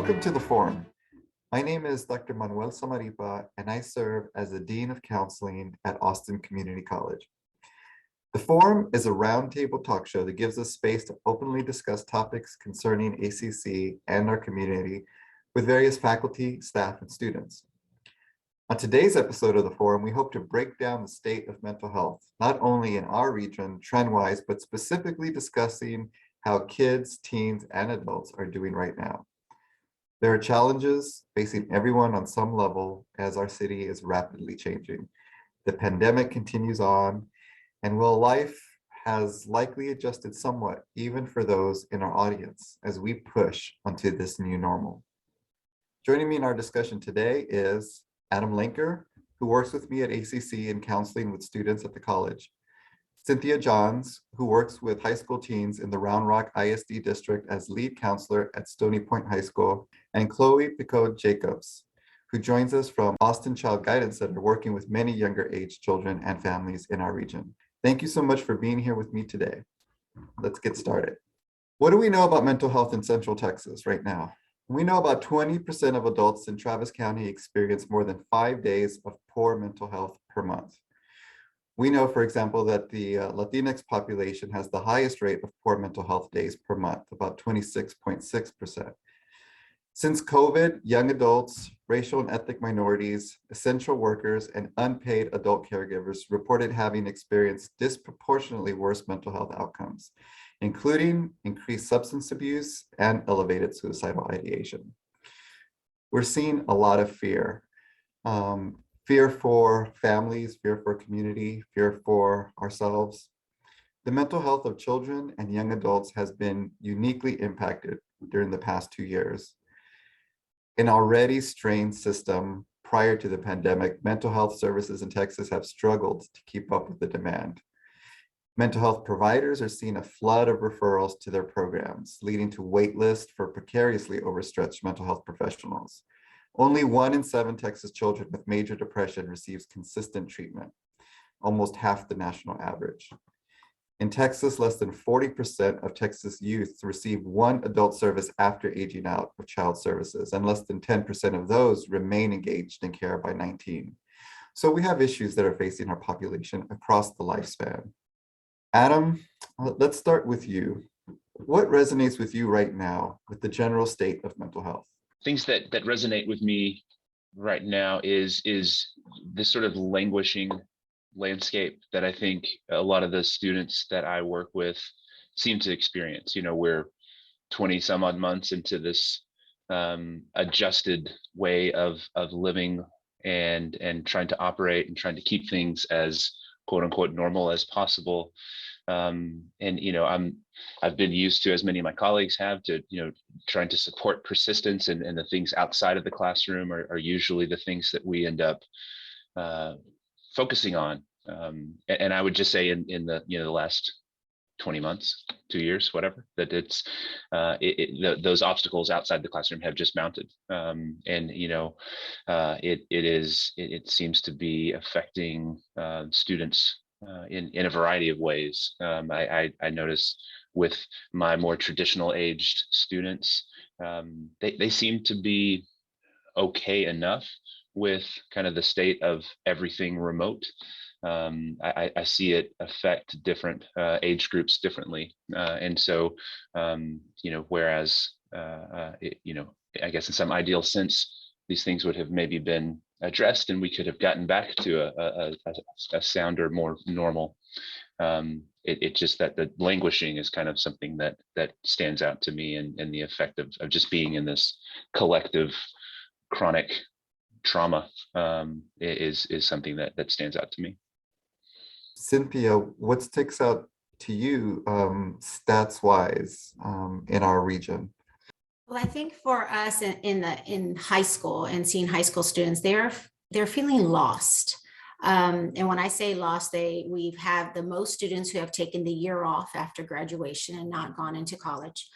Welcome to the Forum. My name is Dr. Manuel Zamarripa, and I serve as the Dean of Counseling at Austin Community College. The Forum is a roundtable talk show that gives us space to openly discuss topics concerning ACC and our community with various faculty, staff, and students. On today's episode of the Forum, we hope to break down the state of mental health, not only in our region, trend-wise, but specifically discussing how kids, teens, and adults are doing right now. There are challenges facing everyone on some level as our city is rapidly changing. The pandemic continues on, and while life has likely adjusted somewhat, even for those in our audience, as we push onto this new normal. Joining me in our discussion today is Adam Lenker, who works with me at ACC in counseling with students at the college. Cynthia Johns, who works with high school teens in the Round Rock ISD district as lead counselor at Stony Point High School, and Chloe Picot-Jacobs, who joins us from Austin Child Guidance Center, working with many younger age children and families in our region. Thank you so much for being here with me today. Let's get started. What do we know about mental health in Central Texas right now? We know about 20% of adults in Travis County experience more than 5 days of poor mental health per month. We know, for example, that the Latinx population has the highest rate of poor mental health days per month, about 26.6%. Since COVID, young adults, racial and ethnic minorities, essential workers, and unpaid adult caregivers reported having experienced disproportionately worse mental health outcomes, including increased substance abuse and elevated suicidal ideation. We're seeing a lot of fear. Fear for families, fear for community, fear for ourselves. The mental health of children and young adults has been uniquely impacted during the past 2 years. An already strained system prior to the pandemic, mental health services in Texas have struggled to keep up with the demand. Mental health providers are seeing a flood of referrals to their programs, leading to wait lists for precariously overstretched mental health professionals. Only 1 in 7 Texas children with major depression receives consistent treatment, almost half the national average. In Texas, less than 40% of Texas youth receive one adult service after aging out of child services, and less than 10% of those remain engaged in care by 19. So we have issues that are facing our population across the lifespan. Adam, let's start with you. What resonates with you right now with the general state of mental health? Things that resonate with me right now is this sort of languishing landscape that I think a lot of the students that I work with seem to experience. You know, we're 20 some odd months into this adjusted way of living and trying to operate and trying to keep things as quote unquote normal as possible. And you know, I've been used to, as many of my colleagues have, to trying to support persistence, and the things outside of the classroom are usually the things that we end up focusing on. And I would just say in the the last 20 months, 2 years, whatever, that it's those obstacles outside the classroom have just mounted, and it seems to be affecting students in a variety of ways. I notice with my more traditional aged students, they seem to be okay enough with kind of the state of everything remote. I see it affect different age groups differently, and so whereas I guess in some ideal sense these things would have maybe been addressed and we could have gotten back to a sounder, more normal. It just that the languishing is kind of something that stands out to me, and the effect of just being in this collective chronic trauma is something that stands out to me. Cynthia, what sticks out to you stats wise in our region? Well, I think for us in high school and seeing high school students, they're feeling lost. And when I say lost, we've had the most students who have taken the year off after graduation and not gone into college.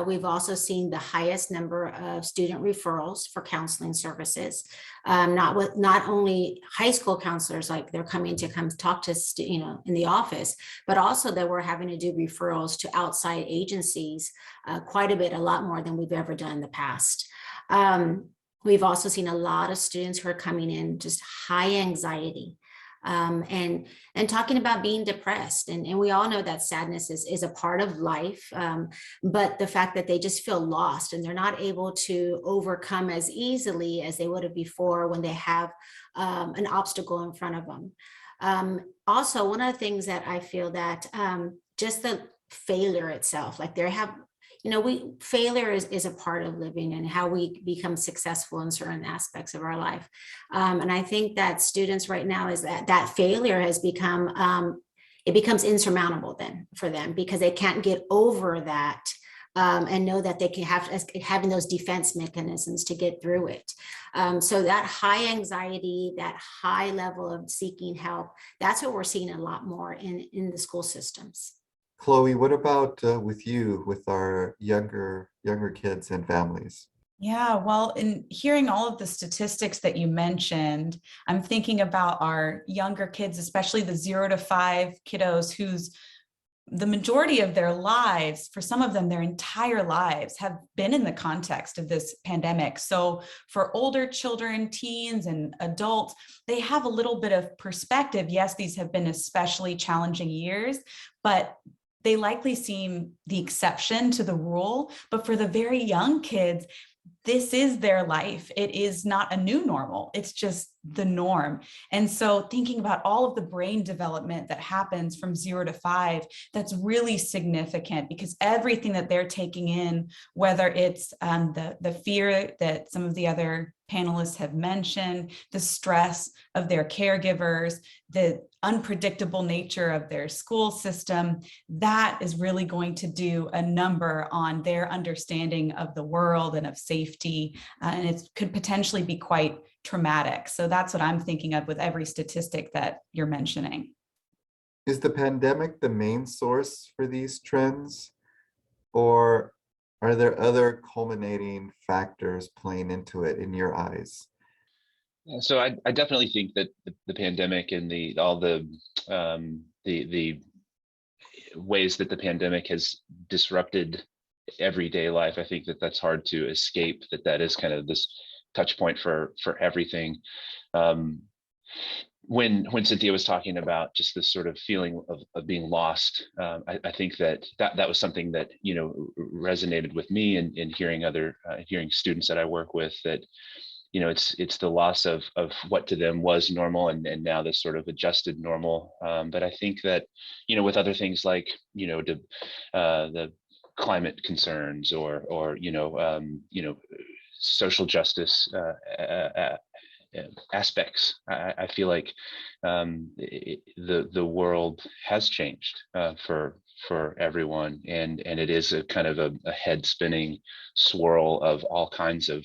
We've also seen the highest number of student referrals for counseling services, not only high school counselors, like they're coming to come talk to us, in the office, but also that we're having to do referrals to outside agencies quite a bit, a lot more than we've ever done in the past. We've also seen a lot of students who are coming in just high anxiety, and talking about being depressed. And we all know that sadness is a part of life, but the fact that they just feel lost and they're not able to overcome as easily as they would have before when they have an obstacle in front of them. Also, one of the things that I feel that just the failure itself, like failure is a part of living and how we become successful in certain aspects of our life. And I think that students right now is that failure has become, it becomes insurmountable then for them because they can't get over that, and know that they can having those defense mechanisms to get through it. So that high anxiety, that high level of seeking help, that's what we're seeing a lot more in the school systems. Chloe, what about with you, with our younger kids and families? Yeah, well, in hearing all of the statistics that you mentioned, I'm thinking about our younger kids, especially the 0 to 5 kiddos whose the majority of their lives, for some of them, their entire lives have been in the context of this pandemic. So for older children, teens, and adults, they have a little bit of perspective. Yes, these have been especially challenging years, but they likely seem the exception to the rule. But for the very young kids, this is their life. It is not a new normal. It's just the norm. And so thinking about all of the brain development that happens from 0 to 5, that's really significant because everything that they're taking in, whether it's the fear that some of the other panelists have mentioned, the stress of their caregivers, the unpredictable nature of their school system, that is really going to do a number on their understanding of the world and of safety. And it could potentially be quite traumatic. So that's what I'm thinking of with every statistic that you're mentioning. Is the pandemic the main source for these trends, or are there other culminating factors playing into it in your eyes? So I definitely think that the pandemic and all the ways that the pandemic has disrupted everyday life, I think that's hard to escape, that is kind of this touch point for everything. When Cynthia was talking about just this sort of feeling of being lost, I think that was something that resonated with me in hearing hearing students that I work with, that it's the loss of what to them was normal and now this sort of adjusted normal. But I think that with other things like the climate concerns or social justice aspects, I feel like the world has changed for everyone, and it is a kind of a head spinning swirl of all kinds of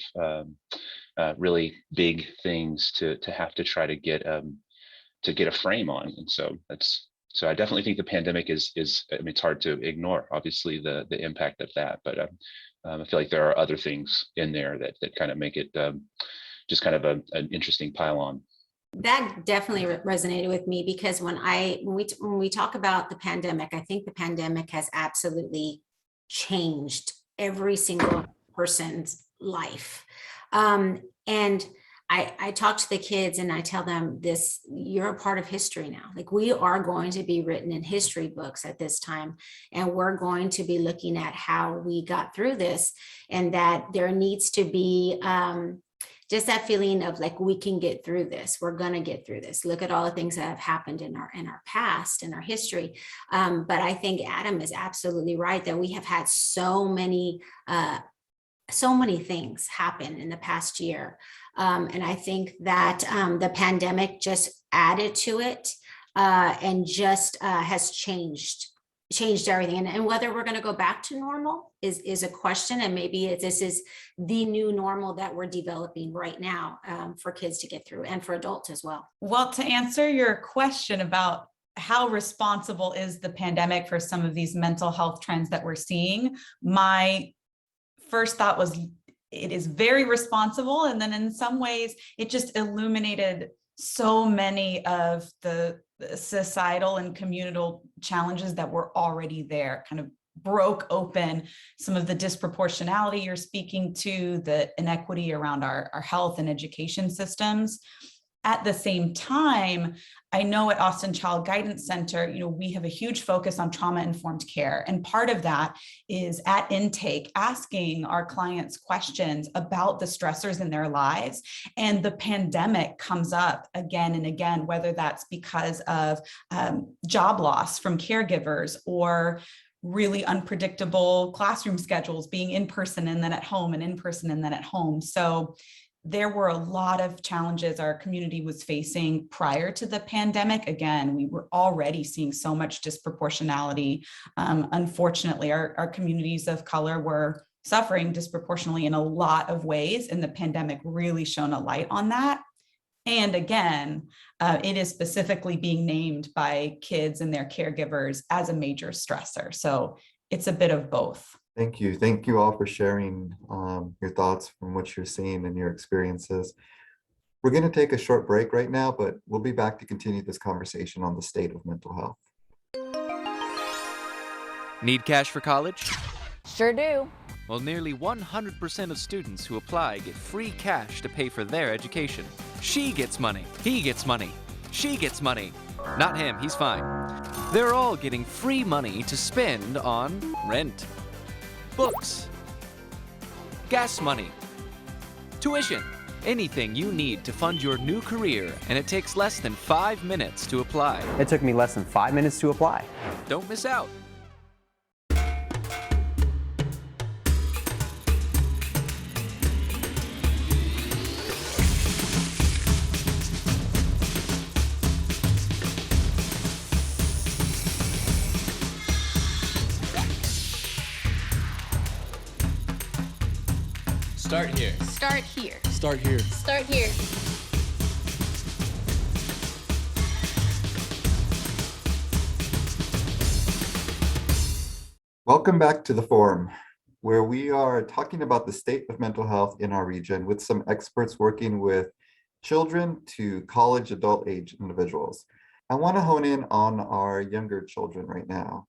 really big things to have to try to get a frame on. And so I definitely think the pandemic is I mean, it's hard to ignore, obviously, the impact of that, but I feel like there are other things in there that kind of make it just kind of an interesting pile on. That definitely resonated with me because when we talk about the pandemic, I think the pandemic has absolutely changed every single person's life. And I talk to the kids and I tell them this: you're a part of history now. Like, we are going to be written in history books at this time, and we're going to be looking at how we got through this, and that there needs to be just that feeling of like, we can get through this. We're going to get through this. Look at all the things that have happened in our past, in our history. But I think Adam is absolutely right that we have had so many things happen in the past year. And I think that the pandemic just added to it and just has changed everything. And whether we're going to go back to normal is a question. And maybe this is the new normal that we're developing right now for kids to get through, and for adults as well. Well, to answer your question about how responsible is the pandemic for some of these mental health trends that we're seeing, my first thought was it is very responsible. And then in some ways, it just illuminated so many of the societal and communal challenges that were already there, kind of broke open some of the disproportionality you're speaking to, the inequity around our health and education systems. At the same time, I know at Austin Child Guidance Center, we have a huge focus on trauma-informed care. And part of that is at intake, asking our clients questions about the stressors in their lives. And the pandemic comes up again and again, whether that's because of job loss from caregivers or really unpredictable classroom schedules, being in person and then at home, and in person and then at home. So there were a lot of challenges our community was facing prior to the pandemic. Again, we were already seeing so much disproportionality. Unfortunately, our communities of color were suffering disproportionately in a lot of ways, and the pandemic really shone a light on that. And again, it is specifically being named by kids and their caregivers as a major stressor. So it's a bit of both. Thank you. Thank you all for sharing your thoughts from what you're seeing and your experiences. We're going to take a short break right now, but we'll be back to continue this conversation on the state of mental health. Need cash for college? Sure do. Well, nearly 100% of students who apply get free cash to pay for their education. She gets money. He gets money. She gets money. Not him, he's fine. They're all getting free money to spend on rent, books, gas money, tuition, anything you need to fund your new career, and it takes less than 5 minutes to apply. It took me less than 5 minutes to apply. Don't miss out. Start here. Start here. Start here. Start here. Welcome back to the forum, where we are talking about the state of mental health in our region with some experts working with children to college adult age individuals. I want to hone in on our younger children right now.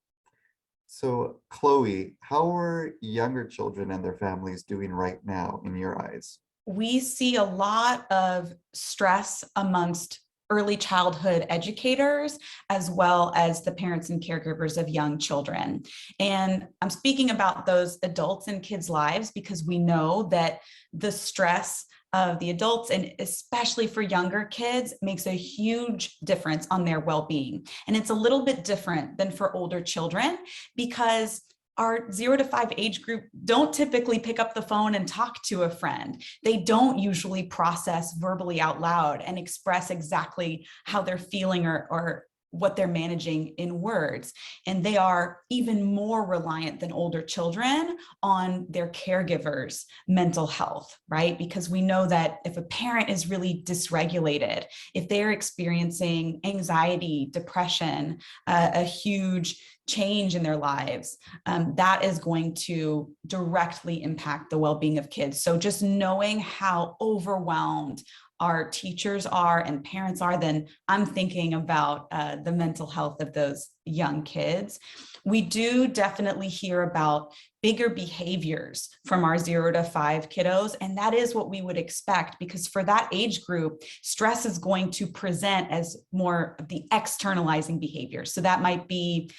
So Chloe, how are younger children and their families doing right now in your eyes? We see a lot of stress amongst early childhood educators, as well as the parents and caregivers of young children. And I'm speaking about those adults in kids' lives because we know that the stress of the adults, and especially for younger kids, makes a huge difference on their well-being. And it's a little bit different than for older children because our 0 to 5 age group don't typically pick up the phone and talk to a friend. They don't usually process verbally out loud and express exactly how they're feeling or what they're managing in words. And they are even more reliant than older children on their caregivers' mental health, right? Because we know that if a parent is really dysregulated, if they're experiencing anxiety, depression, a huge change in their lives, that is going to directly impact the well-being of kids. So just knowing how overwhelmed our teachers are and parents are, then I'm thinking about the mental health of those young kids. We do definitely hear about bigger behaviors from our 0 to 5 kiddos. And that is what we would expect, because for that age group, stress is going to present as more of the externalizing behavior. So that might be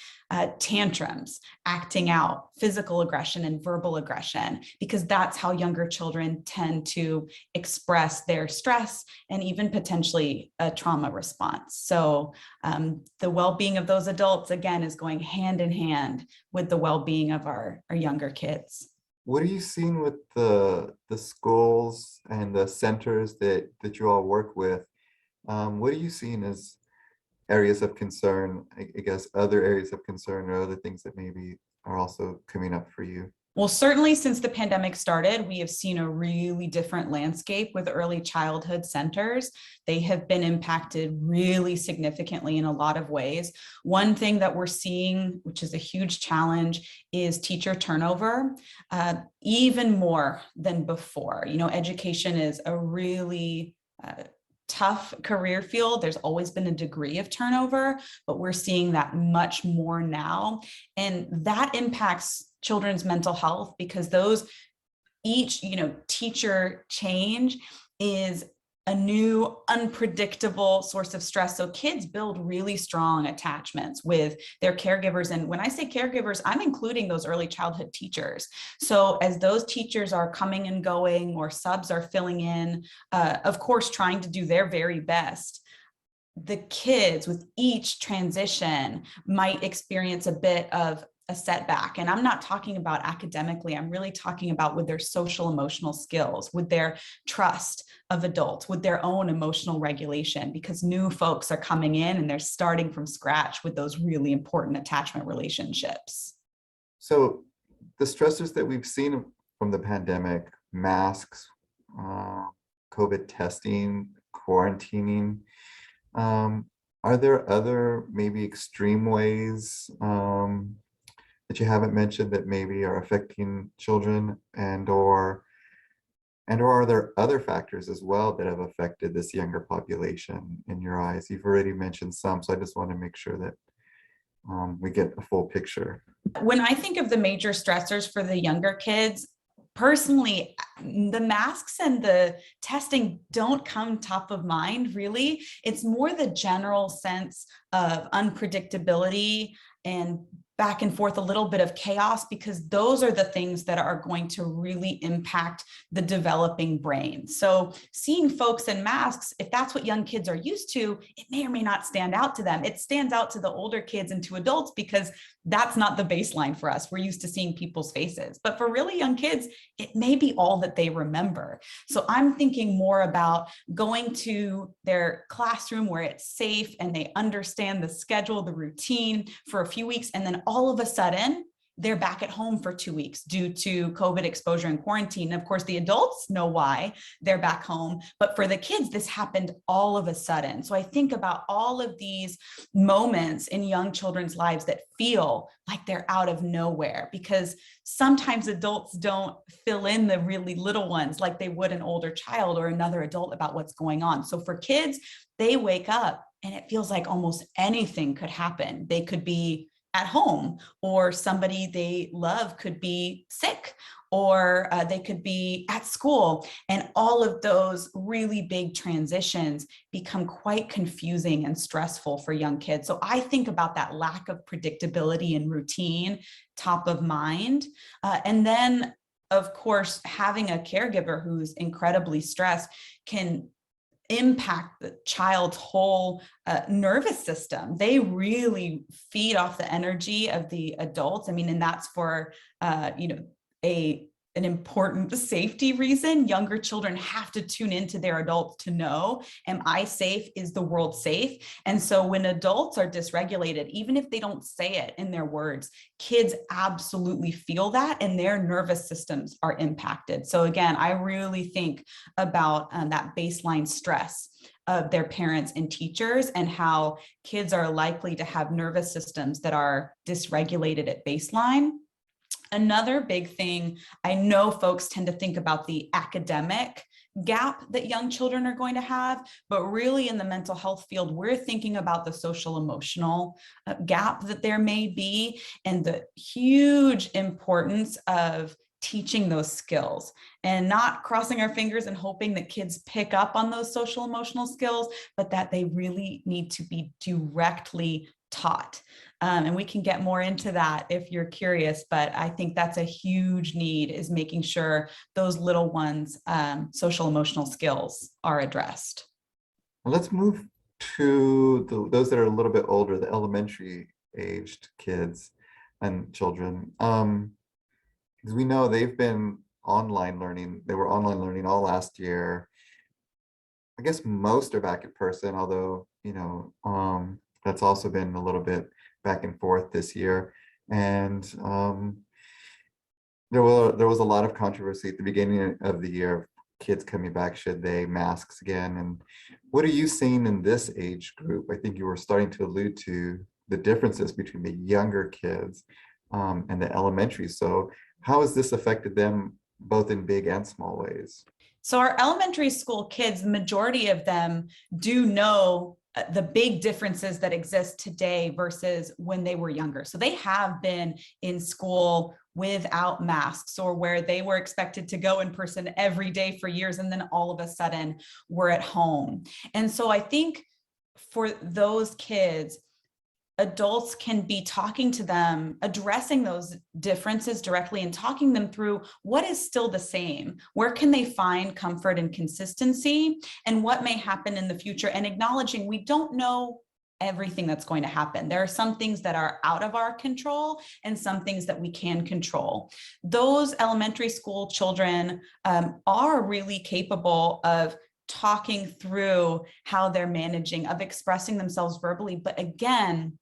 tantrums, acting out, physical aggression and verbal aggression, because that's how younger children tend to express their stress and even potentially a trauma response. So the well-being of those adults, again, is going hand in hand with the well-being of our younger kids. What are you seeing with the schools and the centers that you all work with? What are you seeing as areas of concern, I guess other areas of concern or other things that maybe are also coming up for you? Well, certainly since the pandemic started, we have seen a really different landscape with early childhood centers. They have been impacted really significantly in a lot of ways. One thing that we're seeing, which is a huge challenge, is teacher turnover, even more than before. You know, education is a really tough career field. There's always been a degree of turnover, but we're seeing that much more now. And that impacts children's mental health because each teacher change is a new unpredictable source of stress. So kids build really strong attachments with their caregivers. And when I say caregivers, I'm including those early childhood teachers. So as those teachers are coming and going or subs are filling in, of course, trying to do their very best, the kids with each transition might experience a bit of a setback. And I'm not talking about academically, I'm really talking about with their social emotional skills, with their trust of adults, with their own emotional regulation, because new folks are coming in and they're starting from scratch with those really important attachment relationships. So the stressors that we've seen from the pandemic, masks, COVID testing, quarantining, are there other maybe extreme ways that you haven't mentioned that maybe are affecting children, and or are there other factors as well that have affected this younger population in your eyes? You've already mentioned some, so I just want to make sure that we get a full picture. When I think of the major stressors for the younger kids, personally, the masks and the testing don't come top of mind, really. It's more the general sense of unpredictability and back and forth, a little bit of chaos, because those are the things that are going to really impact the developing brain. So seeing folks in masks, if that's what young kids are used to, it may or may not stand out to them. It stands out to the older kids and to adults because that's not the baseline for us. We're used to seeing people's faces. But for really young kids, it may be all that they remember. So I'm thinking more about going to their classroom where it's safe and they understand the schedule, the routine for a few weeks, and then all of a sudden, they're back at home for 2 weeks due to COVID exposure and quarantine. And of course, the adults know why they're back home, but for the kids, this happened all of a sudden. So I think about all of these moments in young children's lives that feel like they're out of nowhere, because sometimes adults don't fill in the really little ones like they would an older child or another adult about what's going on. So for kids, they wake up and it feels like almost anything could happen. They could be at home, or somebody they love could be sick, or they could be at school. And all of those really big transitions become quite confusing and stressful for young kids. So I think about that lack of predictability and routine top of mind. And then, of course, having a caregiver who's incredibly stressed can impact the child's whole nervous system. They really feed off the energy of the adults. I mean, and that's for an important safety reason. Younger children have to tune into their adults to know, am I safe? Is the world safe? And so when adults are dysregulated, even if they don't say it in their words, kids absolutely feel that and their nervous systems are impacted. So again, I really think about that baseline stress of their parents and teachers and how kids are likely to have nervous systems that are dysregulated at baseline. Another big thing, I know folks tend to think about the academic gap that young children are going to have, but really in the mental health field, we're thinking about the social emotional gap that there may be and the huge importance of teaching those skills and not crossing our fingers and hoping that kids pick up on those social emotional skills, but that they really need to be directly taught. And we can get more into that if you're curious, but I think that's a huge need, is making sure those little ones' social emotional skills are addressed. Well, let's move to those that are a little bit older, the elementary aged kids and children. Because we know they've been online learning. They were online learning all last year. I guess most are back in person, although, that's also been a little bit back and forth this year. And there was a lot of controversy at the beginning of the year, kids coming back, should they masks again? And what are you seeing in this age group? I think you were starting to allude to the differences between the younger kids and the elementary. So how has this affected them both in big and small ways? So our elementary school kids, the majority of them do know the big differences that exist today versus when they were younger. So they have been in school without masks, or where they were expected to go in person every day for years, and then all of a sudden we're at home. And so I think for those kids, adults can be talking to them, addressing those differences directly and talking them through what is still the same, where can they find comfort and consistency, and what may happen in the future, and acknowledging we don't know everything that's going to happen. There are some things that are out of our control and some things that we can control. Those elementary school children are really capable of talking through how they're managing, of expressing themselves verbally. But again,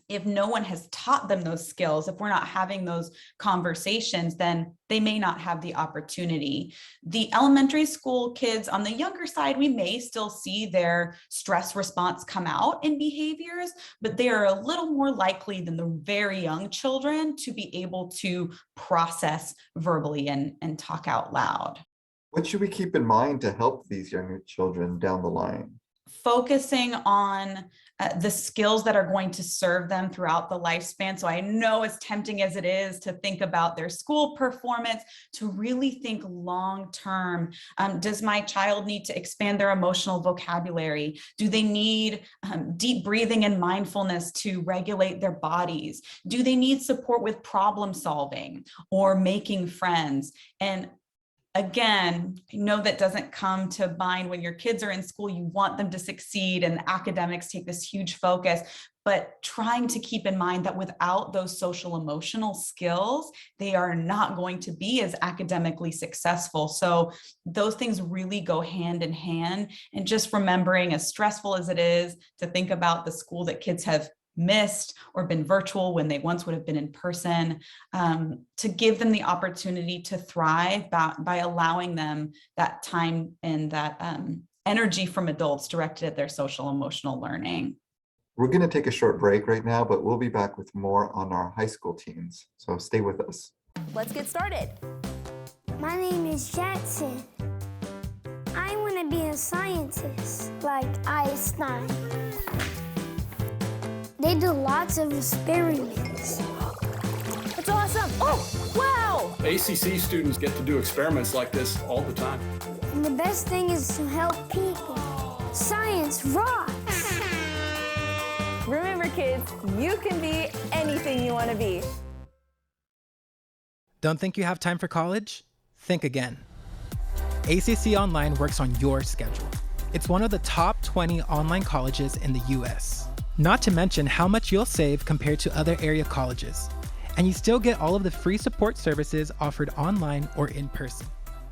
if no one has taught them those skills, if we're not having those conversations, then they may not have the opportunity. The elementary school kids on the younger side, we may still see their stress response come out in behaviors, but they are a little more likely than the very young children to be able to process verbally and talk out loud. What should we keep in mind to help these younger children down the line? Focusing on the skills that are going to serve them throughout the lifespan. So I know, as tempting as it is to think about their school performance, to really think long-term. Does my child need to expand their emotional vocabulary? Do they need deep breathing and mindfulness to regulate their bodies? Do they need support with problem solving or making friends? And again, I know that doesn't come to mind when your kids are in school. You want them to succeed and academics take this huge focus, but trying to keep in mind that without those social emotional skills, they are not going to be as academically successful. So those things really go hand in hand. And just remembering, as stressful as it is to think about the school that kids have missed or been virtual when they once would have been in person, to give them the opportunity to thrive by allowing them that time and that energy from adults directed at their social emotional learning. We're going to take a short break right now, but we'll be back with more on our high school teens. So stay with us. Let's get started. My name is Jackson. I want to be a scientist like Einstein. They do lots of experiments. That's awesome. Oh, wow. ACC students get to do experiments like this all the time. And the best thing is to help people. Science rocks. Remember, kids, you can be anything you want to be. Don't think you have time for college? Think again. ACC Online works on your schedule. It's one of the top 20 online colleges in the US. Not to mention how much you'll save compared to other area colleges. And you still get all of the free support services offered online or in person.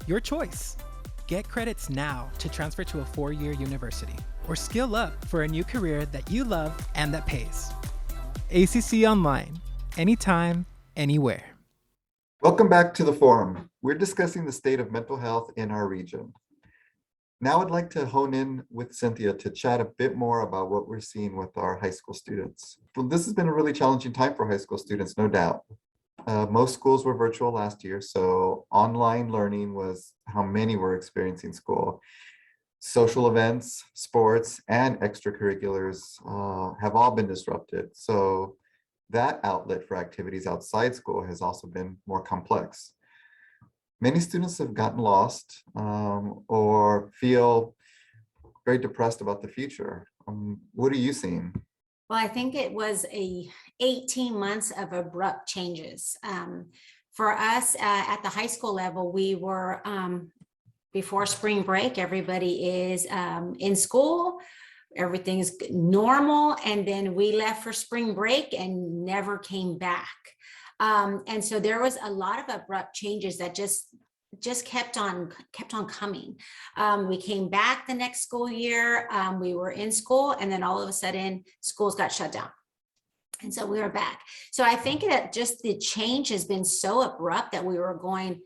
Your choice. Get credits now to transfer to a 4-year university, or skill up for a new career that you love and that pays. ACC Online, anytime, anywhere. Welcome back to the forum. We're discussing the state of mental health in our region. Now I'd like to hone in with Cynthia to chat a bit more about what we're seeing with our high school students. Well, this has been a really challenging time for high school students, no doubt. Most schools were virtual last year, so online learning was how many were experiencing school. Social events, sports, and extracurriculars have all been disrupted. So that outlet for activities outside school has also been more complex. Many students have gotten lost or feel very depressed about the future. What are you seeing? Well, I think it was 18 months of abrupt changes. For us at the high school level, we were, before spring break, everybody is in school, everything is normal, and then we left for spring break and never came back. And so there was a lot of abrupt changes that just kept on coming. We came back the next school year, we were in school, and then all of a sudden schools got shut down. And so we were back. So I think that just the change has been so abrupt that we were going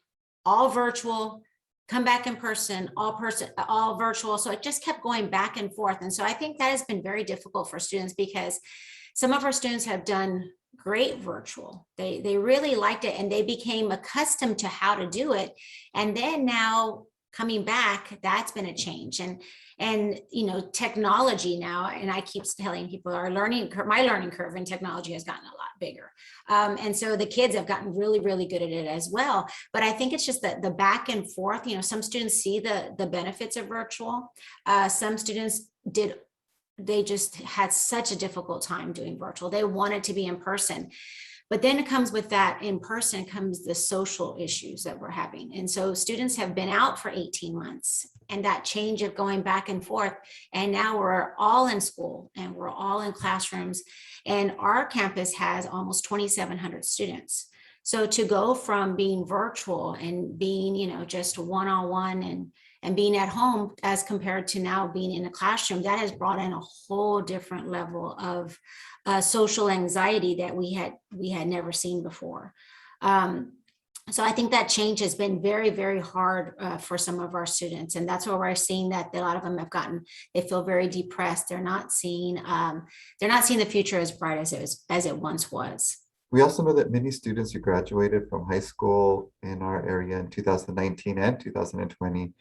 all virtual, come back in person, all virtual. So it just kept going back and forth. And so I think that has been very difficult for students, because some of our students have done great virtual. They really liked it, and they became accustomed to how to do it. And then now coming back, that's been a change. And technology now, and I keep telling people my learning curve in technology has gotten a lot bigger. And so the kids have gotten really, really good at it as well. But I think it's just that the back and forth, some students see the benefits of virtual. Some students they just had such a difficult time doing virtual. They wanted to be in person. But then it comes with that in person comes the social issues that we're having. And so students have been out for 18 months and that change of going back and forth. And now we're all in school and we're all in classrooms. And our campus has almost 2,700 students. So to go from being virtual and being, just one-on-one and being at home as compared to now being in a classroom, that has brought in a whole different level of social anxiety that we had never seen before. So I think that change has been very, very hard for some of our students. And that's where we're seeing that a lot of them they feel very depressed. They're not seeing the future as bright as it once was. We also know that many students who graduated from high school in our area in 2019 and 2020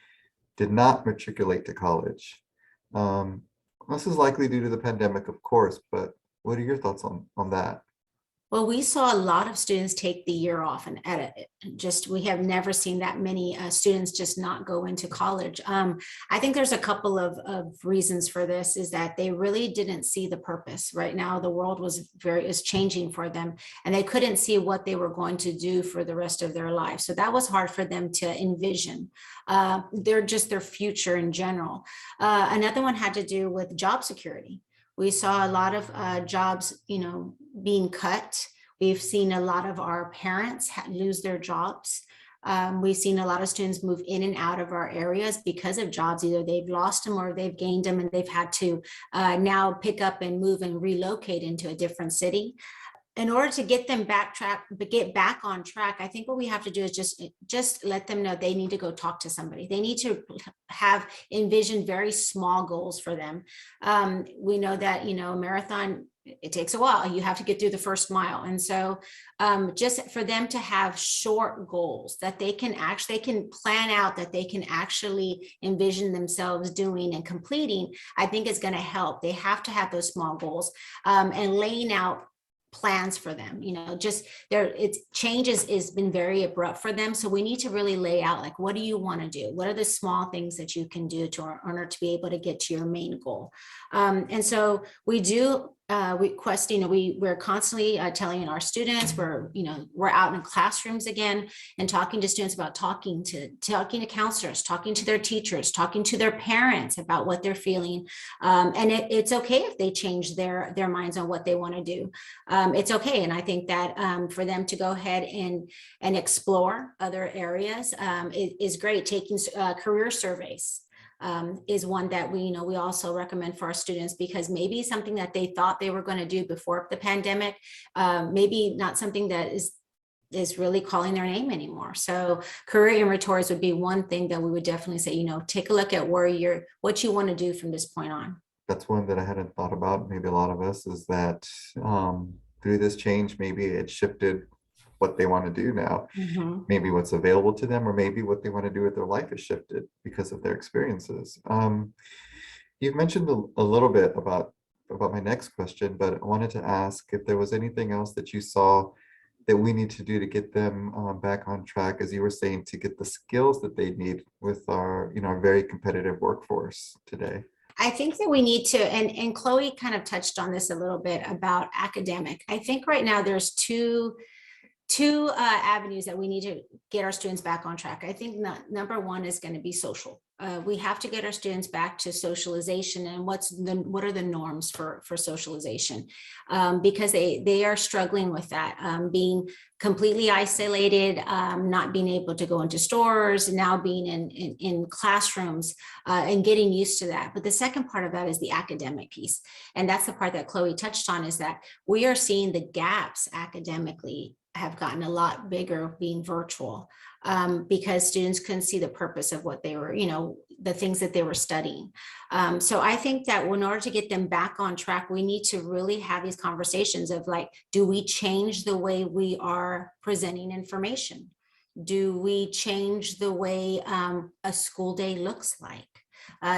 did not matriculate to college. This is likely due to the pandemic, of course, but what are your thoughts on that? Well, we saw a lot of students take the year off and edit it. We have never seen that many students just not go into college. I think there's a couple of reasons for this, is that they really didn't see the purpose. Right now, the world is changing for them, and they couldn't see what they were going to do for the rest of their life. So that was hard for them to envision. Their future in general. Another one had to do with job security. We saw a lot of jobs, being cut. We've seen a lot of our parents lose their jobs. We've seen a lot of students move in and out of our areas because of jobs. Either they've lost them or they've gained them, and they've had to now pick up and move and relocate into a different city. In order to get them get back on track, I think what we have to do is just let them know they need to go talk to somebody. They need to envision very small goals for them. We know that, a marathon, it takes a while. You have to get through the first mile. And so just for them to have short goals that they can plan out, that they can actually envision themselves doing and completing, I think is going to help. They have to have those small goals and laying out plans for them. Change has been very abrupt for them. So we need to really lay out, like, what do you want to do? What are the small things that you can do in order to be able to get to your main goal? And so we do request, we're constantly telling our students, we're out in classrooms again and talking to students about talking to counselors, talking to their teachers, talking to their parents about what they're feeling. And it's okay if they change their minds on what they want to do. It's okay. And I think that for them to go ahead and explore other areas is great. Taking career surveys is one that we also recommend for our students, because maybe something that they thought they were going to do before the pandemic, maybe not something that is really calling their name anymore. So career inventories would be one thing that we would definitely say, take a look at what you want to do from this point on. That's one that I hadn't thought about. Maybe a lot of us, is that through this change, maybe it shifted what they want to do now. Mm-hmm. Maybe what's available to them, or maybe what they want to do with their life has shifted because of their experiences. You've mentioned a little bit about my next question, but I wanted to ask if there was anything else that you saw that we need to do to get them back on track, as you were saying, to get the skills that they need with our, our very competitive workforce today. I think that we need to, and Chloe kind of touched on this a little bit about academic. I think right now there's two avenues that we need to get our students back on track. I think number one is going to be social. We have to get our students back to socialization, and what are the norms for socialization, because they are struggling with that, being completely isolated, not being able to go into stores, now being in classrooms, and getting used to that. But the second part of that is the academic piece, and that's the part that Chloe touched on, is that we are seeing the gaps academically have gotten a lot bigger being virtual, because students couldn't see the purpose of what they were, the things that they were studying. So I think that in order to get them back on track, we need to really have these conversations of, like, do we change the way we are presenting information? Do we change the way a school day looks like?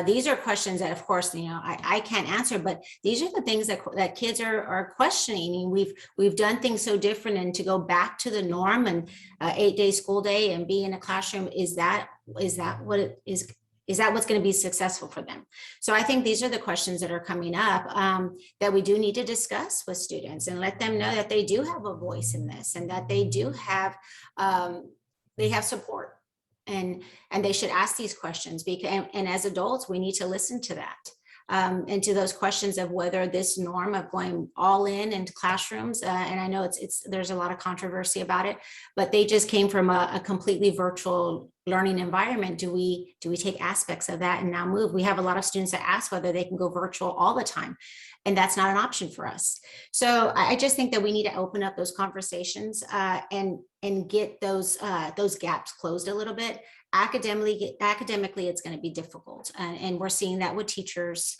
These are questions that, of course, I can't answer, but these are the things that kids are questioning. And we've done things so different, and to go back to the norm and 8-day school day and be in a classroom, is that what it is? Is that what's going to be successful for them? So I think these are the questions that are coming up that we do need to discuss with students and let them know that they do have a voice in this, and that they do have support, and they should ask these questions, because and as adults we need to listen to that, and to those questions of whether this norm of going all in into classrooms, and I know there's a lot of controversy about it, but they just came from a completely virtual learning environment. Do we take aspects of that and now move? We have a lot of students that ask whether they can go virtual all the time, and that's not an option for us. So I just think that we need to open up those conversations and get those gaps closed a little bit. Academically, it's going to be difficult, and we're seeing that with teachers.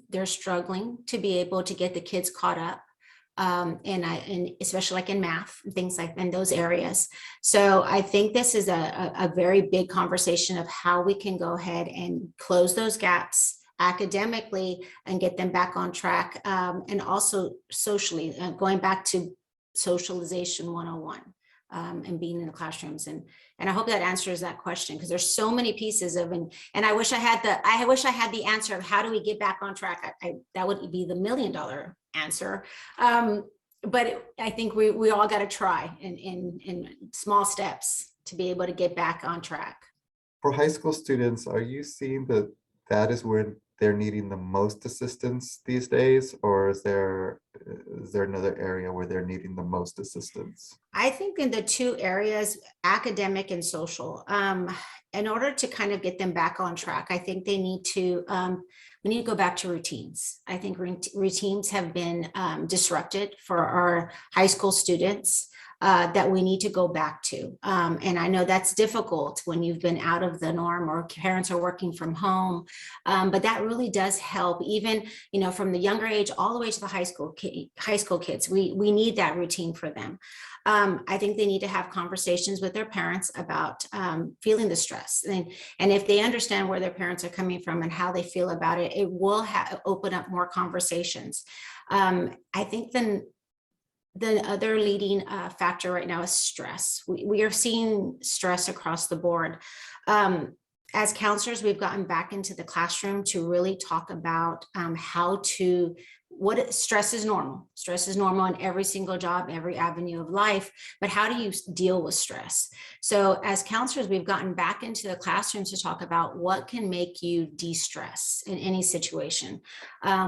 They're struggling to be able to get the kids caught up, and especially like in math and things like in those areas. So I think this is a very big conversation of how we can go ahead and close those gaps academically and get them back on track, and also socially, going back to socialization 101. And being in the classrooms, and I hope that answers that question, because there's so many pieces of, and I wish I had the answer of how do we get back on track. That would be the $1 million answer, but I think we all got to try in small steps to be able to get back on track. For high school students, are you seeing that is where they're needing the most assistance these days, or is there another area where they're needing the most assistance? I think in the two areas, academic and social, in order to kind of get them back on track, I think they need to, we need to go back to routines. I think routines have been disrupted for our high school students. That we need to go back to. And I know that's difficult when you've been out of the norm or parents are working from home, but that really does help, even, from the younger age all the way to the high school kids. We need that routine for them. I think they need to have conversations with their parents about feeling the stress. And if they understand where their parents are coming from and how they feel about it, it will open up more conversations. I think the other leading factor right now is stress. We are seeing stress across the board. As counselors, we've gotten back into the classroom to really talk about stress is normal. Stress is normal in every single job, every avenue of life, but how do you deal with stress? So as counselors, we've gotten back into the classrooms to talk about what can make you de-stress in any situation.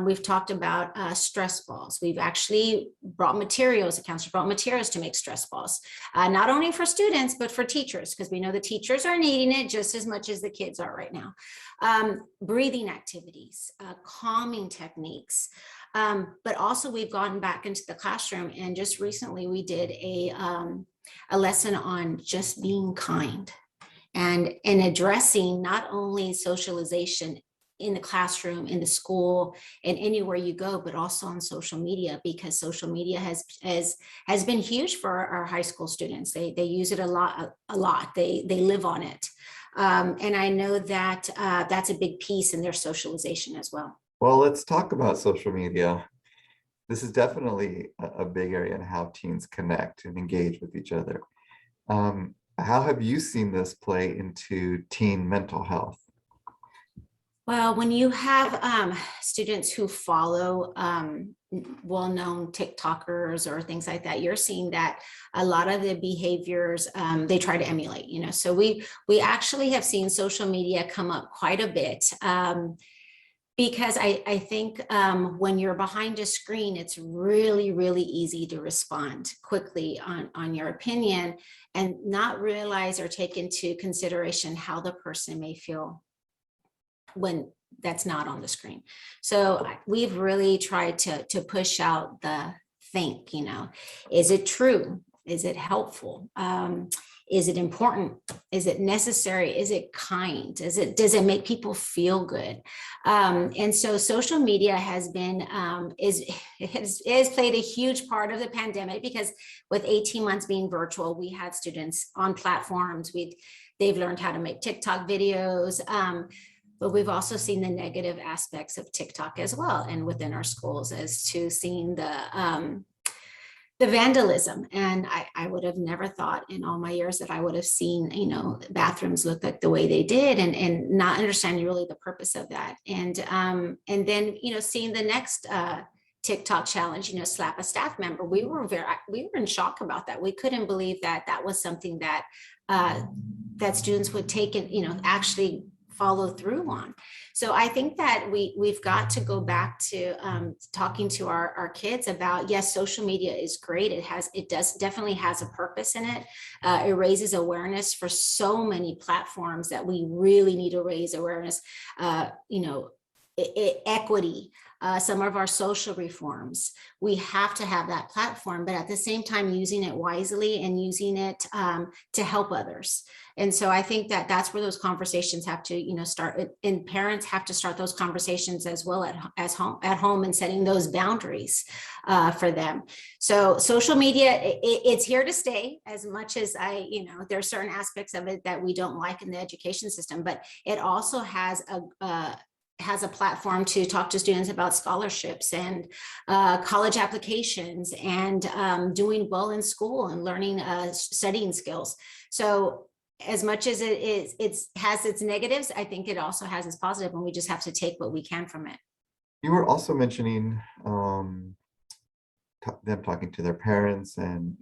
We've talked about stress balls. We've actually brought materials, the counselors brought materials to make stress balls, not only for students, but for teachers, because we know the teachers are needing it just as much as the kids are right now. Breathing activities, calming techniques. But also we've gotten back into the classroom, and just recently we did a lesson on just being kind and addressing not only socialization in the classroom, in the school, and anywhere you go, but also on social media, because social media has been huge for our high school students. They use it a lot. They live on it. And I know that that's a big piece in their socialization as well. Well, let's talk about social media. This is definitely a big area in how teens connect and engage with each other. How have you seen this play into teen mental health? Well, when you have students who follow well-known TikTokers or things like that, you're seeing that a lot of the behaviors they try to emulate. So we actually have seen social media come up quite a bit. Because I think when you're behind a screen, it's really, really easy to respond quickly on your opinion and not realize or take into consideration how the person may feel when that's not on the screen. So we've really tried to push out the think, is it true? Is it helpful? Is it important? Is it necessary? Is it kind? Does it make people feel good? And so social media has been, has played a huge part of the pandemic, because with 18 months being virtual, we had students on platforms. They've learned how to make TikTok videos. But we've also seen the negative aspects of TikTok as well, and within our schools, as to seeing the vandalism. And I would have never thought in all my years that I would have seen, bathrooms look like the way they did, and not understanding really the purpose of that. And then, seeing the next TikTok challenge, slap a staff member. We were in shock about that. We couldn't believe that that was something that that students would take and, actually follow through on. So I think that we've got to go back to talking to our kids about, yes, social media is great. It definitely has a purpose in it. It raises awareness for so many platforms that we really need to raise awareness. Equity, some of our social reforms. We have to have that platform, but at the same time, using it wisely and using it to help others. And so I think that that's where those conversations have to, start, and parents have to start those conversations as well at home and setting those boundaries for them. So social media, it's here to stay, as much as there are certain aspects of it that we don't like in the education system, but it also has a platform to talk to students about scholarships and college applications and doing well in school and learning studying skills. So as much as it has its negatives, I think it also has its positive, and we just have to take what we can from it. You were also mentioning them talking to their parents and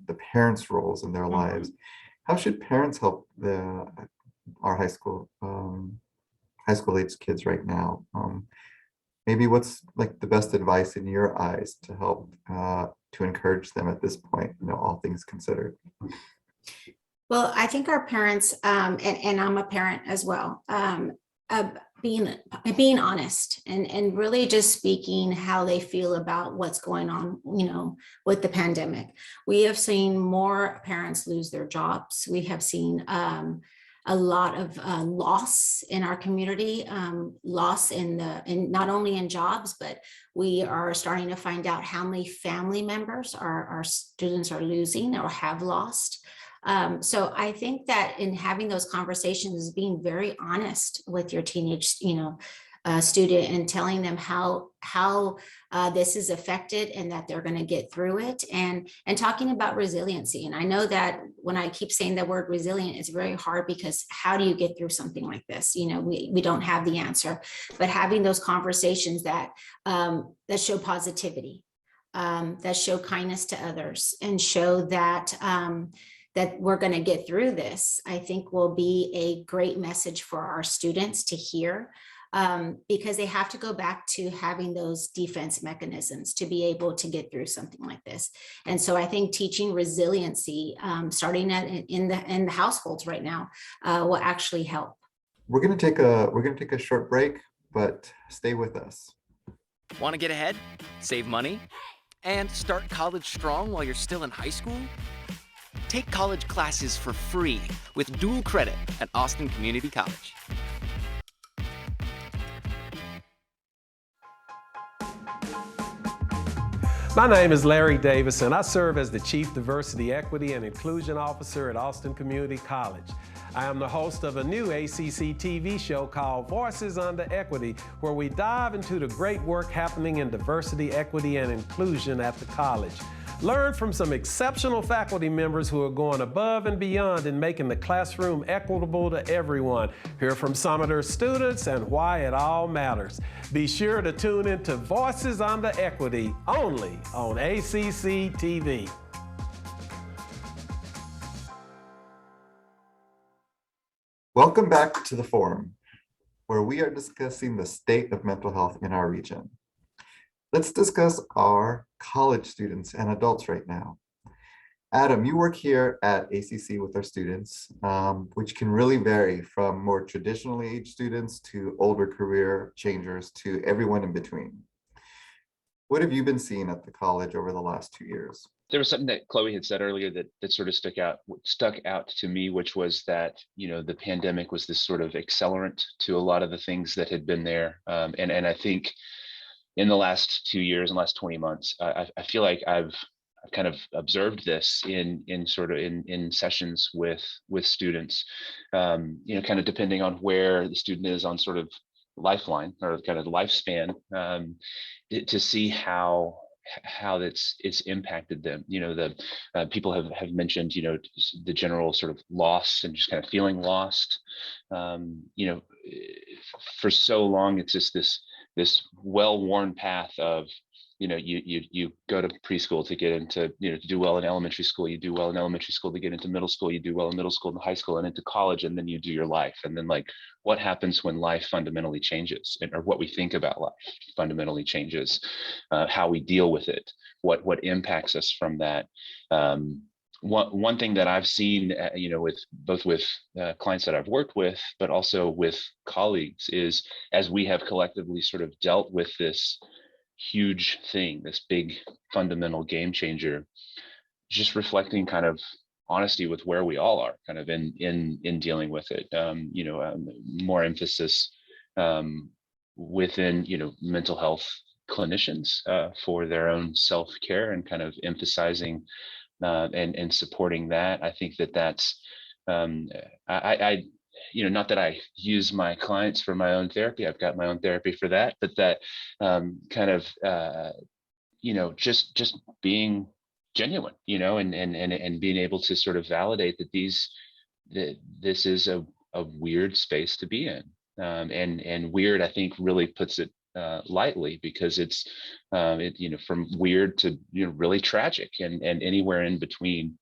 the parents' roles in their lives. How should parents help our high school age kids right now? Maybe what's like the best advice in your eyes to help to encourage them at this point, all things considered? Well, I think our parents, and I'm a parent as well, being honest and really just speaking how they feel about what's going on, with the pandemic. We have seen more parents lose their jobs. We have seen a lot of loss in our community, loss in not only in jobs, but we are starting to find out how many family members our students are losing or have lost. So I think that in having those conversations, being very honest with your teenage, student, and telling them how this is affected and that they're going to get through it, and talking about resiliency. And I know that when I keep saying the word resilient, it's very hard, because how do you get through something like this? We don't have the answer, but having those conversations that show positivity, that show kindness to others, and show that that we're going to get through this, I think will be a great message for our students to hear, because they have to go back to having those defense mechanisms to be able to get through something like this. And so I think teaching resiliency, starting in the households right now, will actually help. We're going to take a short break, but stay with us. Want to get ahead, save money, and start college strong while you're still in high school? Take college classes for free with dual credit at Austin Community College. My name is Larry Davis, and I serve as the Chief Diversity, Equity, and Inclusion Officer at Austin Community College. I am the host of a new ACC TV show called Voices Under Equity, where we dive into the great work happening in diversity, equity, and inclusion at the college. Learn from some exceptional faculty members who are going above and beyond in making the classroom equitable to everyone. Hear from some of their students and why it all matters. Be sure to tune in to Voices Under Equity, only on ACC TV. Welcome back to the forum, where we are discussing the state of mental health in our region. Let's discuss our college students and adults right now. Adam, you work here at ACC with our students, which can really vary from more traditionally aged students to older career changers to everyone in between. What have you been seeing at the college over the last 2 years? There was something that Chloe had said earlier that sort of stuck out to me, which was that, the pandemic was this sort of accelerant to a lot of the things that had been there. And I think in the last 2 years, in the last 20 months, I feel like I've kind of observed this in sessions with students, kind of depending on where the student is on sort of lifeline or kind of the lifespan, to see how it's impacted them. The people have mentioned, the general sort of loss and just kind of feeling lost. For so long, it's just this well-worn path of, you go to preschool to get into, to do well in elementary school, you do well in elementary school to get into middle school, you do well in middle school and high school and into college, and then you do your life. And then, like, what happens when life fundamentally changes, or what we think about life fundamentally changes, how we deal with it, what impacts us from that. One thing that I've seen, with clients that I've worked with, but also with colleagues, is as we have collectively sort of dealt with this huge thing, this big fundamental game changer, just reflecting kind of honesty with where we all are kind of in dealing with it. More emphasis within, mental health clinicians for their own self-care, and kind of emphasizing and supporting that. I think that's not that I use my clients for my own therapy, I've got my own therapy for that, but that kind of, just being genuine, and being able to sort of validate that this is a weird space to be in. And weird, I think, really puts it lightly, because it's from weird to really tragic, and anywhere in between.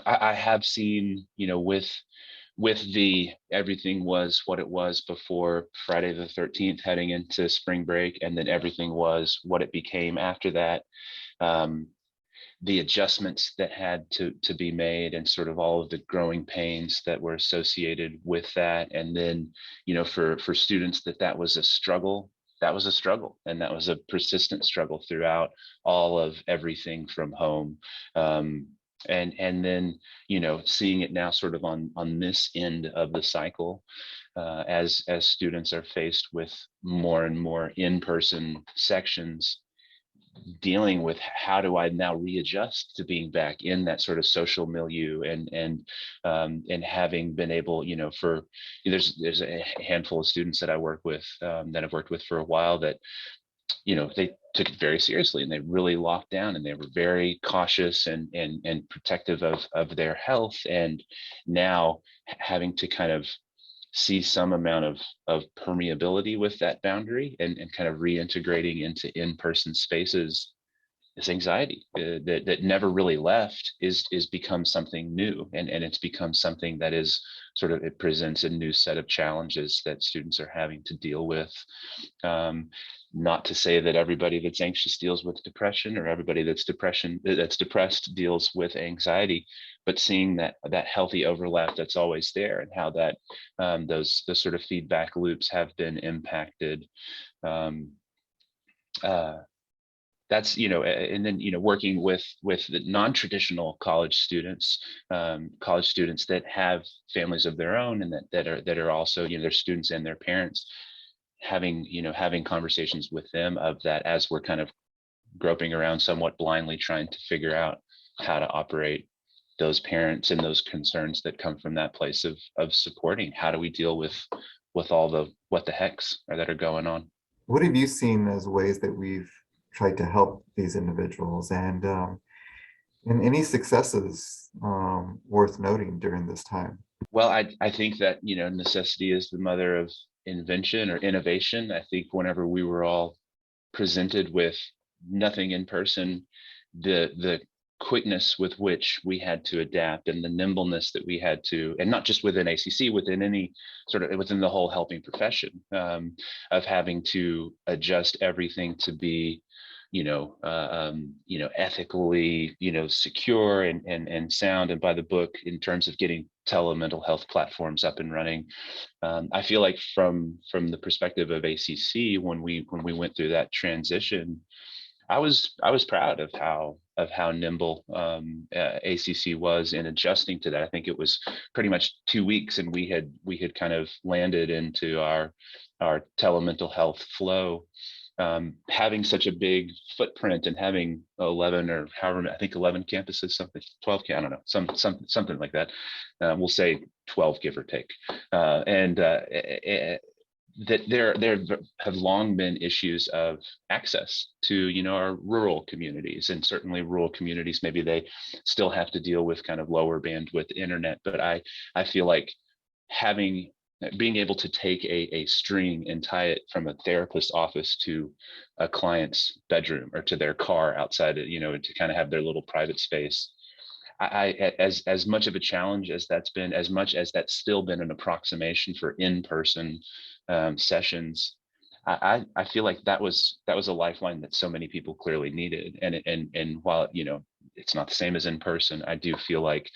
I have seen, with the everything was what it was before Friday the 13th, heading into spring break, and then everything was what it became after that. The adjustments that had to be made, and sort of all of the growing pains that were associated with that. And then, for students that was a struggle. That was a struggle, and that was a persistent struggle throughout all of everything from home. And then, seeing it now sort of on this end of the cycle, as students are faced with more and more in-person sections, dealing with how do I now readjust to being back in that sort of social milieu, and having been able, there's a handful of students that I work with, that I've worked with for a while, that they took it very seriously, and they really locked down, and they were very cautious and protective of their health. And now having to kind of see some amount of permeability with that boundary, and kind of reintegrating into in-person spaces, this anxiety that never really left is become something new, and it's become something that is sort of, it presents a new set of challenges that students are having to deal with. Not to say that everybody that's anxious deals with depression, or everybody that's depressed deals with anxiety, but seeing that healthy overlap that's always there, and how that those sort of feedback loops have been impacted. That's, and then, working with the non-traditional college students that have families of their own, and that are also, their students and their parents, having conversations with them of that, as we're kind of groping around somewhat blindly, trying to figure out how to operate those parents and those concerns that come from that place of supporting. How do we deal with all the what the hex that are going on? What have you seen as ways that we've tried to help these individuals, and any successes worth noting during this time? Well, I think that, necessity is the mother of invention or innovation. I think whenever we were all presented with nothing in person, the quickness with which we had to adapt, and the nimbleness that we had to, and not just within ACC, within any sort of, within the whole helping profession, of having to adjust everything to be, ethically, secure and sound, and by the book, in terms of getting telemental health platforms up and running. I feel like from the perspective of ACC, when we went through that transition, I was proud of how nimble ACC was in adjusting to that. I think it was pretty much 2 weeks, and we had kind of landed into our telemental health flow. Having such a big footprint and having 11 or however, I think 11 campuses, something 12, I don't know, something like that. We'll say 12, give or take. That there have long been issues of access to, our rural communities, and certainly rural communities, maybe they still have to deal with kind of lower bandwidth internet. But I feel like being able to take a string and tie it from a therapist's office to a client's bedroom or to their car outside, to kind of have their little private space. As much of a challenge as that's been, as much as that's still been an approximation for in-person sessions, I feel like that was a lifeline that so many people clearly needed. And while, it's not the same as in person, I do feel like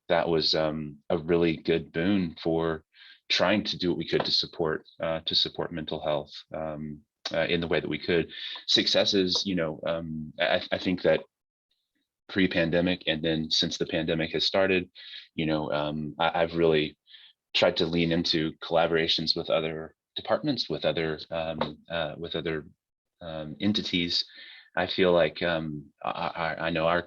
that was a really good boon for trying to do what we could to support mental health in the way that we could. Successes, I think that pre-pandemic, and then since the pandemic has started, I've really tried to lean into collaborations with other departments, with other entities. I feel like I know our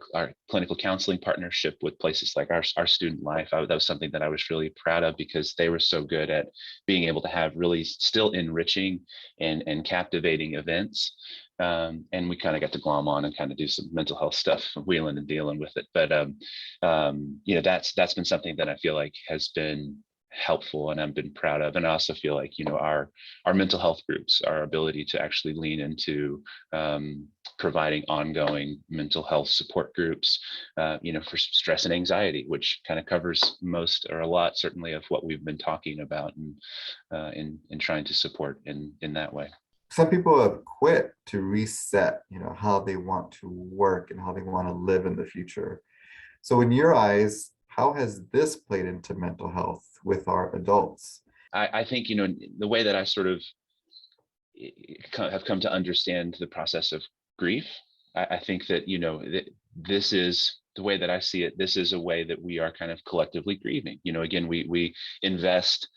clinical counseling partnership with places like our Student Life, that was something that I was really proud of, because they were so good at being able to have really still enriching and captivating events. And we kind of got to glom on and kind of do some mental health stuff, wheeling and dealing with it. But that's been something that I feel like has been helpful and I've been proud of. And I also feel like, our mental health groups, our ability to actually lean into providing ongoing mental health support groups, for stress and anxiety, which kind of covers most or a lot, certainly, of what we've been talking about and trying to support in that way. Some people have quit to reset, how they want to work and how they want to live in the future. So in your eyes, how has this played into mental health with our adults? I think, the way that I sort of have come to understand the process of grief, I think that, this is the way that I see it. This is a way that we are kind of collectively grieving. Again, we invest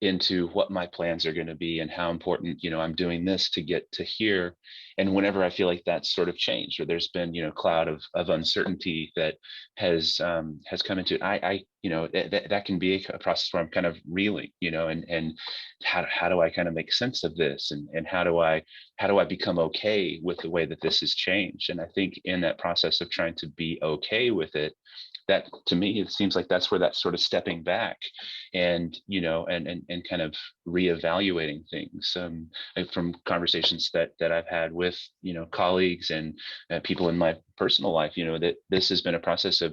into what my plans are going to be and how important, I'm doing this to get to here. And whenever I feel like that's sort of changed, or there's been, cloud of uncertainty that has come into it, that can be a process where I'm kind of reeling, and how do I kind of make sense of this, and how do I become okay with the way that this has changed? And I think in that process of trying to be okay with it, that to me, it seems like that's where that sort of stepping back and, and kind of reevaluating things, from conversations that I've had with, colleagues and people in my personal life, that this has been a process of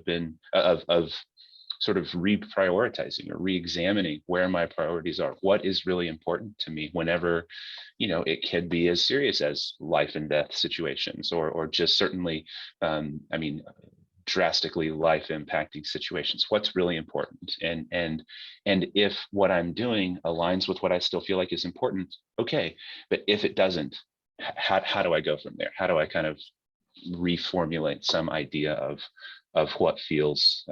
sort of reprioritizing or reexamining where my priorities are, what is really important to me whenever, it can be as serious as life and death situations, or just certainly, drastically life impacting situations. What's really important, and if what I'm doing aligns with what I still feel like is important, okay. But if it doesn't, how do I go from there? How do I kind of reformulate some idea of what feels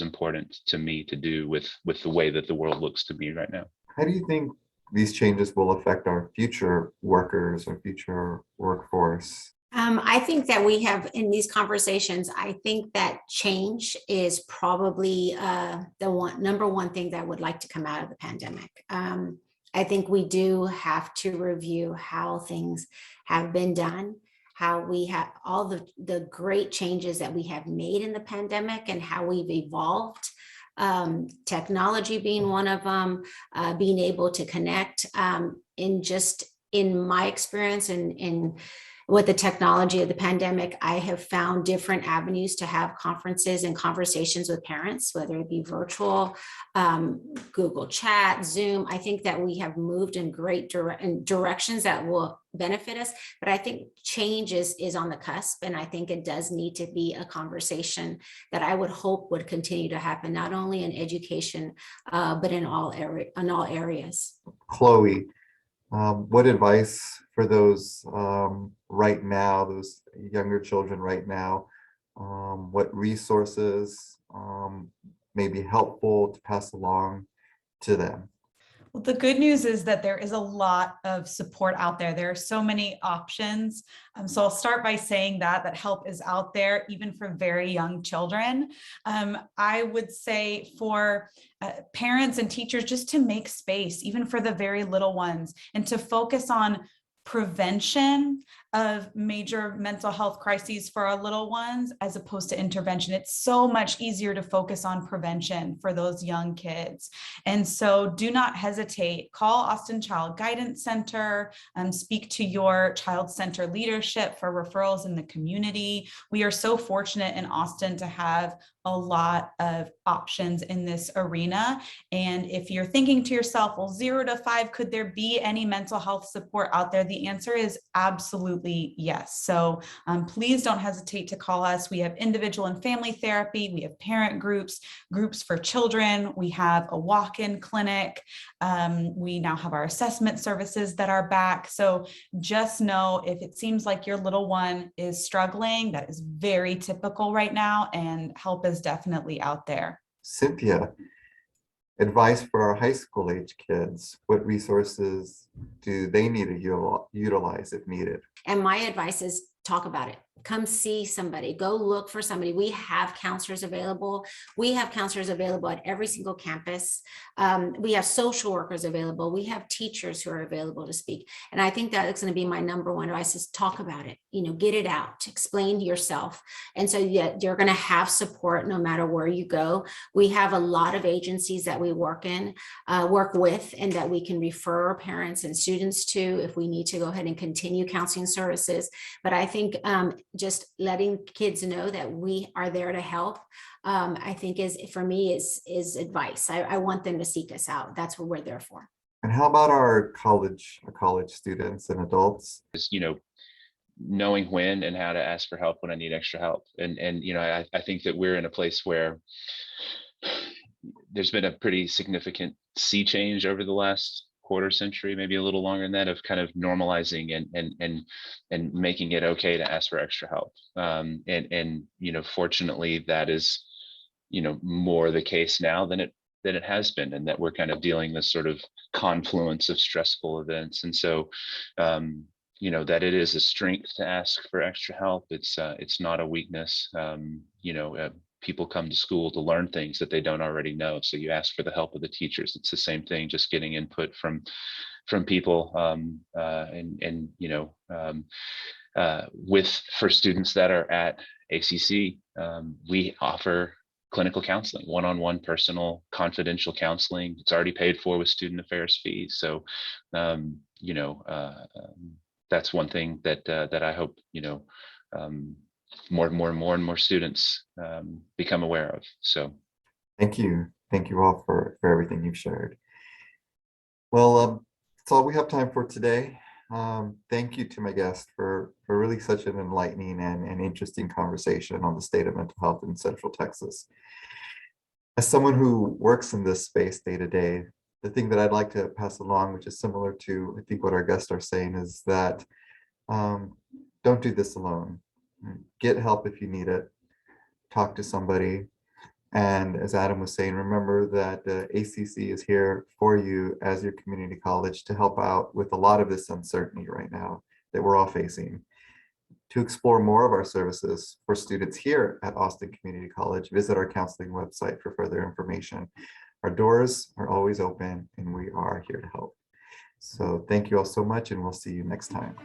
important to me to do with the way that the world looks to me right now? How do you think these changes will affect our future workers or future workforce? I think that we have in these conversations, I think that change is probably the number one thing that I would like to come out of the pandemic. I think we do have to review how things have been done, how we have all the great changes that we have made in the pandemic and how we've evolved. Technology being one of them, being able to connect in my experience and with the technology of the pandemic, I have found different avenues to have conferences and conversations with parents, whether it be virtual, Google Chat, Zoom. I think that we have moved in great directions that will benefit us, but I think change is on the cusp, and I think it does need to be a conversation that I would hope would continue to happen, not only in education, but in all areas. Chloe, what advice for those right now, those younger children right now? What resources may be helpful to pass along to them? Well, the good news is that there is a lot of support out there. There are so many options. So I'll start by saying that help is out there, even for very young children. I would say for parents and teachers, just to make space, even for the very little ones, and to focus on prevention of major mental health crises for our little ones as opposed to intervention. It's so much easier to focus on prevention for those young kids. And so do not hesitate. Call Austin Child Guidance Center, speak to your child center leadership for referrals in the community. We are so fortunate in Austin to have a lot of options in this arena. And if you're thinking to yourself, well, 0 to 5, could there be any mental health support out there? The answer is absolutely yes. So please don't hesitate to call us. We have individual and family therapy. We have parent groups, groups for children. We have a walk-in clinic. We now have our assessment services that are back. So just know if it seems like your little one is struggling, that is very typical right now, and help is definitely out there. Cynthia, advice for our high school age kids. What resources do they need to utilize if needed? And my advice is talk about it. Come see somebody, go look for somebody. We have counselors available. We have counselors available at every single campus. We have social workers available. We have teachers who are available to speak. And I think that it's going to be my number one advice is talk about it, get it out, explain to yourself. And so you're going to have support no matter where you go. We have a lot of agencies that we work with, and that we can refer parents and students to if we need to go ahead and continue counseling services. But I think just letting kids know that we are there to help, I think for me is advice. I want them to seek us out. That's what we're there for. And how about our college students and adults? Knowing when and how to ask for help when I need extra help. And I think that we're in a place where there's been a pretty significant sea change over the last quarter century, maybe a little longer than that, of kind of normalizing and making it okay to ask for extra help. And fortunately, that is more the case now than it has been, and that we're kind of dealing this sort of confluence of stressful events. And so that it is a strength to ask for extra help. It's not a weakness. People come to school to learn things that they don't already know. So you ask for the help of the teachers. It's the same thing, just getting input from people. For students that are at ACC, we offer clinical counseling, one-on-one, personal, confidential counseling. It's already paid for with student affairs fees. So, that's one thing that I hope, more and more students become aware of. So thank you all for everything you've shared. Well, that's all we have time for today. Thank you to my guest for really such an enlightening and interesting conversation on the state of mental health in Central Texas. As someone who works in this space day to day, the thing that I'd like to pass along, which is similar to I think what our guests are saying, is that don't do this alone. Get help if you need it. Talk to somebody. And as Adam was saying, remember that ACC is here for you as your community college to help out with a lot of this uncertainty right now that we're all facing. To explore more of our services for students here at Austin Community College, visit our counseling website for further information. Our doors are always open and we are here to help. So thank you all so much, and we'll see you next time.